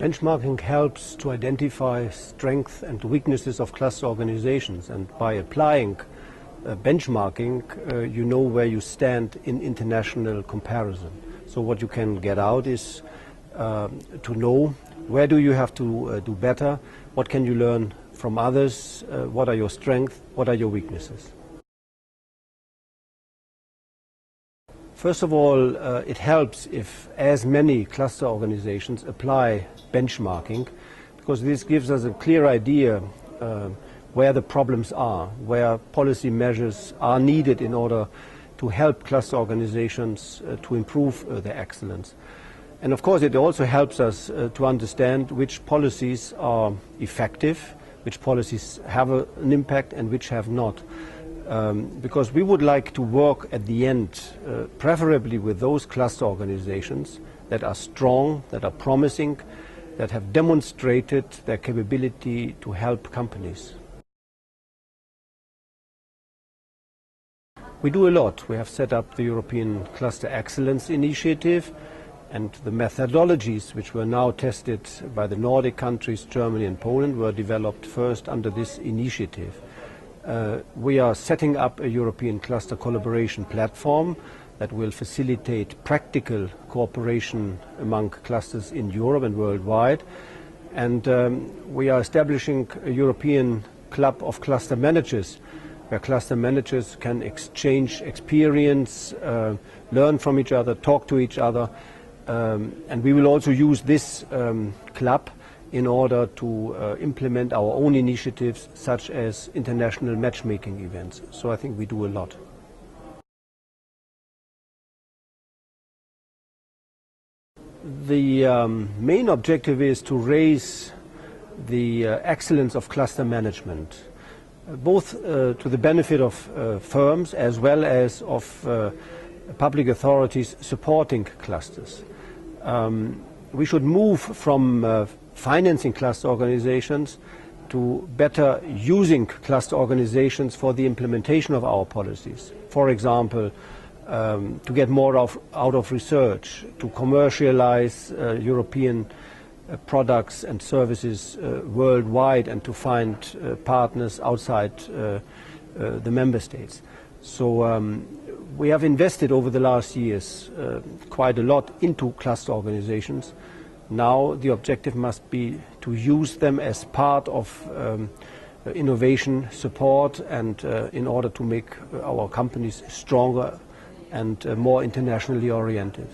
Benchmarking helps to identify strengths and weaknesses of cluster organizations, and by applying benchmarking, you know where you stand in international comparison. So what you can get out is to know where do you have to do better, what can you learn from others, what are your strengths, what are your weaknesses. First of all, it helps if as many cluster organizations apply benchmarking, because this gives us a clear idea where the problems are, where policy measures are needed in order to help cluster organizations to improve their excellence. And of course it also helps us to understand which policies are effective, which policies have an impact and which have not. Because we would like to work at the end, preferably with those cluster organizations that are strong, that are promising, that have demonstrated their capability to help companies. We do a lot. We have set up the European Cluster Excellence Initiative, and the methodologies which were now tested by the Nordic countries, Germany and Poland, were developed first under this initiative. We are setting up a European cluster collaboration platform that will facilitate practical cooperation among clusters in Europe and worldwide. And we are establishing a European club of cluster managers, where cluster managers can exchange experience, learn from each other, talk to each other. And we will also use this club in order to implement our own initiatives, such as international matchmaking events. So I think we do a lot. The main objective is to raise the excellence of cluster management, both to the benefit of firms as well as of public authorities supporting clusters. We should move from financing cluster organizations to better using cluster organizations for the implementation of our policies. For example, to get more out of research, to commercialize European products and services worldwide, and to find partners outside the member states. So we have invested over the last years quite a lot into cluster organizations. Now the objective must be to use them as part of innovation support, and in order to make our companies stronger and more internationally oriented.